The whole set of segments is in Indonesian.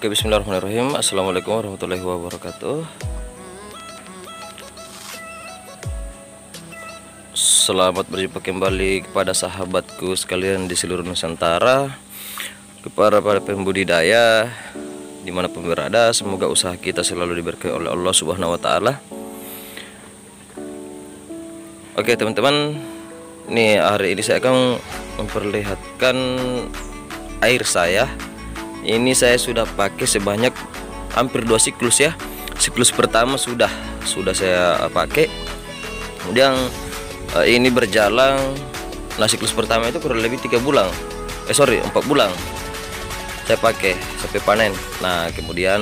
Oke, bismillahirrahmanirrahim. Assalamualaikum warahmatullahi wabarakatuh. Selamat berjumpa kembali kepada sahabatku sekalian di seluruh Nusantara, kepada para pembudidaya dimanapun berada. Semoga usaha kita selalu diberkahi oleh Allah Subhanahu wa Ta'ala. Oke teman-teman, nih hari ini saya akan memperlihatkan air saya. Ini saya sudah pakai sebanyak hampir 2 siklus ya. Siklus pertama sudah saya pakai. Kemudian ini berjalan. Nah, siklus pertama itu kurang lebih 4 bulan saya pakai sampai panen. Nah, kemudian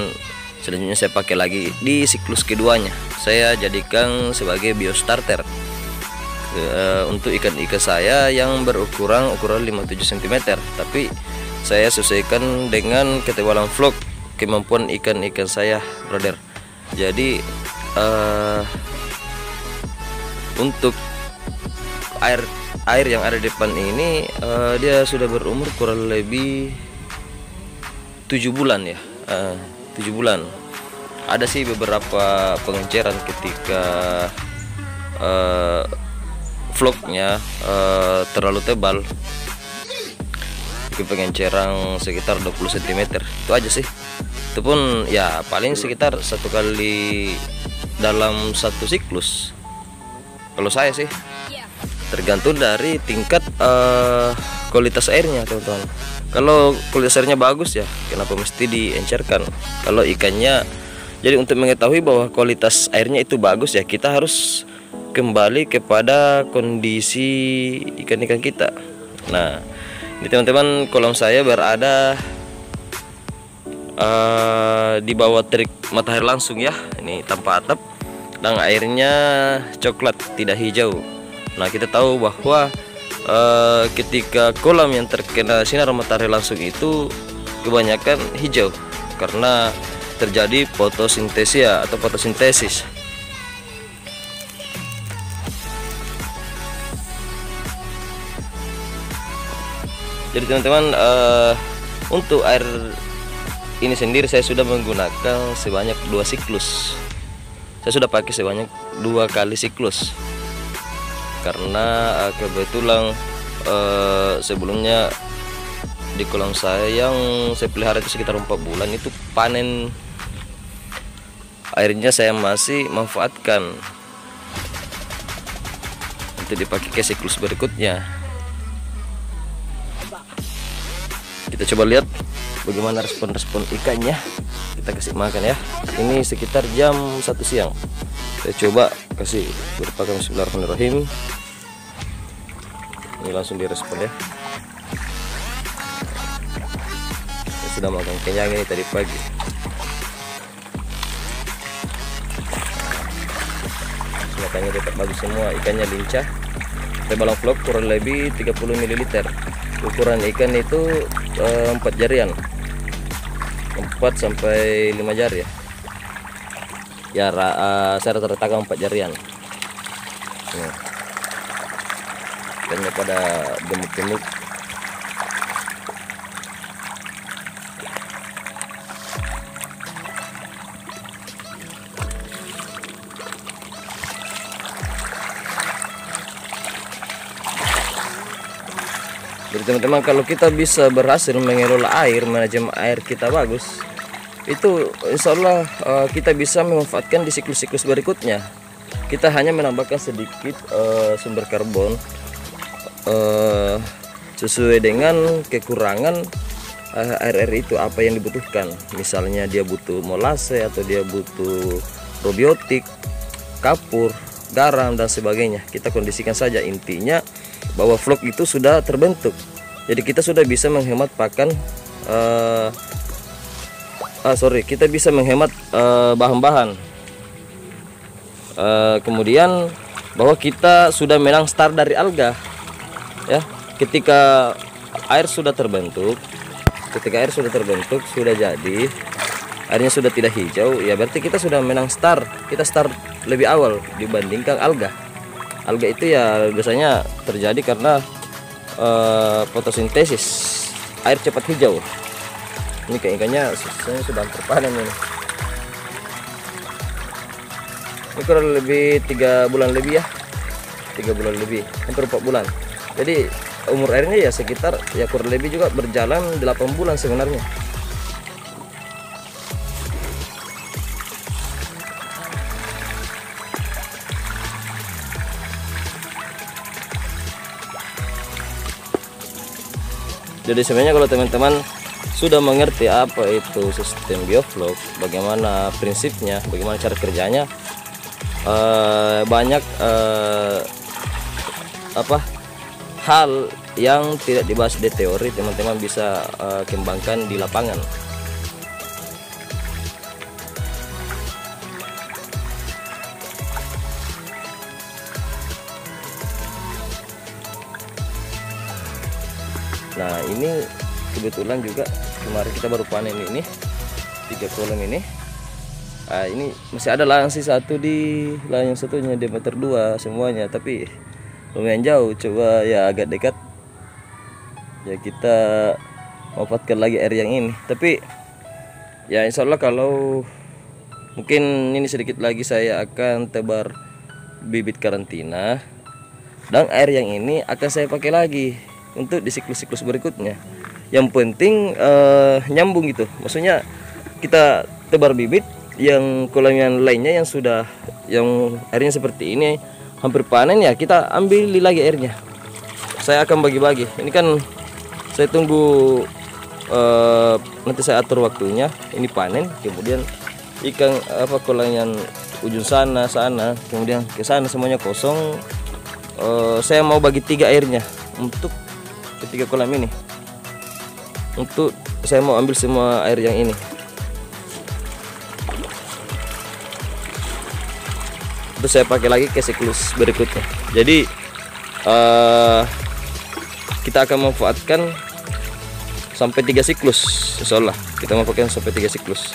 selanjutnya saya pakai lagi di siklus keduanya. Saya jadikan sebagai biostarter untuk ikan-ikan saya yang ukuran 57 cm. Tapi saya sesuaikan dengan ketebalan vlog kemampuan ikan-ikan saya, brother. Jadi untuk air yang ada di depan ini dia sudah berumur kurang lebih 7 bulan ya. 7 bulan. Ada sih beberapa pengenceran ketika vlognya terlalu tebal, pengenceran sekitar 20 cm. Itu aja sih. Itu pun ya paling sekitar 1 kali dalam 1 siklus. Kalau saya sih tergantung dari tingkat kualitas airnya, teman-teman. Kalau kualitas airnya bagus ya kenapa mesti diencerkan. Kalau ikannya, jadi untuk mengetahui bahwa kualitas airnya itu bagus ya, kita harus kembali kepada kondisi ikan-ikan kita. Nah, ini teman-teman, kolam saya berada di bawah terik matahari langsung ya. Ini tanpa atap dan airnya coklat, tidak hijau. Nah, kita tahu bahwa ketika kolam yang terkena sinar matahari langsung itu kebanyakan hijau karena terjadi fotosintesia atau fotosintesis. Jadi teman-teman, untuk air ini sendiri saya sudah menggunakan sebanyak 2 siklus. Saya sudah pakai sebanyak 2 kali siklus karena kebetulan sebelumnya di kolam saya yang saya pelihara itu sekitar 4 bulan itu panen airnya saya masih manfaatkan untuk dipakai ke siklus berikutnya. Kita coba lihat bagaimana respon ikannya. Kita kasih makan ya. Ini sekitar jam 1 siang. Saya coba kasih berupakan bismillahirrahmanirrahim. Ini langsung direspon ya. Saya sudah makan kenyang ini tadi pagi. Makannya tetap bagus semua, ikannya lincah. Tebalan vlog kurang lebih 30 ml. Ukuran ikan itu 4 jarian, 4 sampai 5 jari ya. Ya saya rata-rata 4 jarian. Ikannya pada gemuk-gemuk. Jadi teman-teman, kalau kita bisa berhasil mengelola air, manajemen air kita bagus, itu insya Allah kita bisa memanfaatkan di siklus-siklus berikutnya. Kita hanya menambahkan sedikit sumber karbon sesuai dengan kekurangan air itu apa yang dibutuhkan. Misalnya dia butuh molase atau dia butuh probiotik, kapur, garam dan sebagainya. Kita kondisikan saja, intinya bahwa vlog itu sudah terbentuk, jadi kita sudah bisa menghemat pakan kita bisa menghemat bahan-bahan. Kemudian bahwa kita sudah menang start dari alga ya. Ketika air sudah terbentuk, sudah jadi, airnya sudah tidak hijau ya, berarti kita sudah menang start. Kita start lebih awal dibandingkan alga. Alga itu ya biasanya terjadi karena fotosintesis, air cepat hijau. Ini ikan-ikannya sisanya sudah hampir panen ini. Ini kurang lebih 3 bulan lebih ya, 3 bulan lebih, hampir 4 bulan. Jadi umur airnya ya sekitar ya kurang lebih juga berjalan 8 bulan sebenarnya. Jadi sebenarnya kalau teman-teman sudah mengerti apa itu sistem bioflok, bagaimana prinsipnya, bagaimana cara kerjanya, banyak hal yang tidak dibahas di teori teman-teman bisa kembangkan di lapangan. Nah ini kebetulan juga kemarin kita baru panen ini 3 kolam ini. Nah, ini masih ada langsung satu di yang satunya di meter 2 semuanya, tapi lumayan jauh. Coba ya agak dekat ya kita manfaatkan lagi air yang ini. Tapi ya insya Allah kalau mungkin ini sedikit lagi saya akan tebar bibit karantina, dan air yang ini akan saya pakai lagi untuk di siklus-siklus berikutnya. Yang penting nyambung gitu, maksudnya kita tebar bibit yang kolam yang lainnya yang sudah yang airnya seperti ini hampir panen ya kita ambil lagi airnya. Saya akan bagi-bagi. Ini kan saya tunggu nanti saya atur waktunya. Ini panen, kemudian ikan kolam yang ujung sana, kemudian ke sana semuanya kosong. Saya mau bagi 3 airnya untuk ketiga kolam ini. Untuk saya mau ambil semua air yang ini. Terus saya pakai lagi ke siklus berikutnya. Jadi kita akan memanfaatkan sampai 3 siklus, insya Allah kita manfaatkan sampai 3 siklus.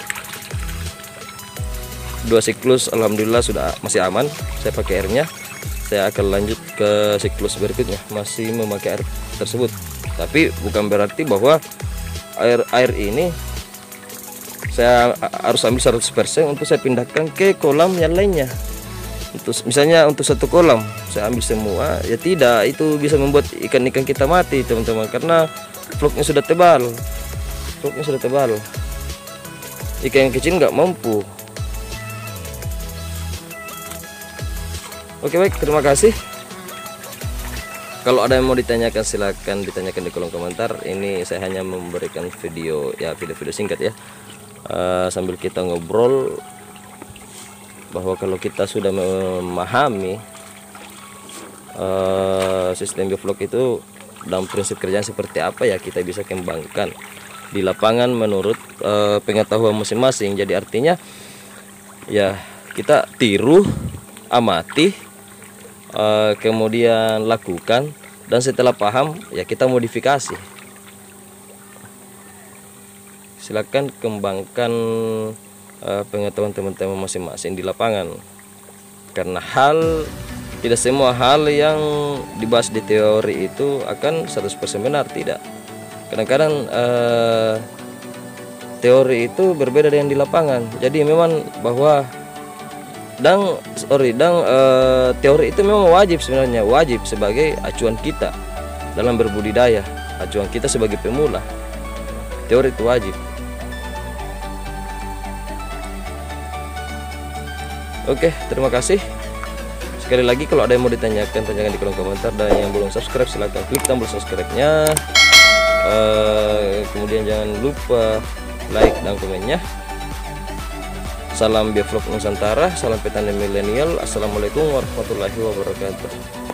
2 siklus alhamdulillah sudah masih aman, saya pakai airnya. Saya akan lanjut ke siklus berikutnya masih memakai air tersebut. Tapi bukan berarti bahwa air ini saya harus ambil 100% untuk saya pindahkan ke kolam yang lainnya. Misalnya untuk satu kolam saya ambil semua, ya tidak, itu bisa membuat ikan-ikan kita mati teman-teman, karena vlognya sudah tebal. Ikan yang kecil nggak mampu. Oke baik, terima kasih. Kalau ada yang mau ditanyakan silakan ditanyakan di kolom komentar. Ini saya hanya memberikan video singkat ya, sambil kita ngobrol bahwa kalau kita sudah memahami sistem bioflok itu dalam prinsip kerjaan seperti apa, ya kita bisa kembangkan di lapangan menurut pengetahuan masing-masing. Jadi artinya ya kita tiru, amati, kemudian lakukan, dan setelah paham ya kita modifikasi. Silakan kembangkan pengetahuan teman-teman masing-masing di lapangan, karena tidak semua hal yang dibahas di teori itu akan 100% benar, tidak. Kadang-kadang teori itu berbeda dengan di lapangan. Jadi memang bahwa teori itu memang wajib sebagai acuan kita dalam berbudidaya, acuan kita sebagai pemula. Teori itu wajib. Oke, terima kasih. Sekali lagi kalau ada yang mau ditanyakan, tanyakan di kolom komentar. Dan yang belum subscribe silahkan klik tombol subscribe-nya. Kemudian jangan lupa like dan komennya. Salam bioflok Nusantara, salam petani milenial. Assalamualaikum warahmatullahi wabarakatuh.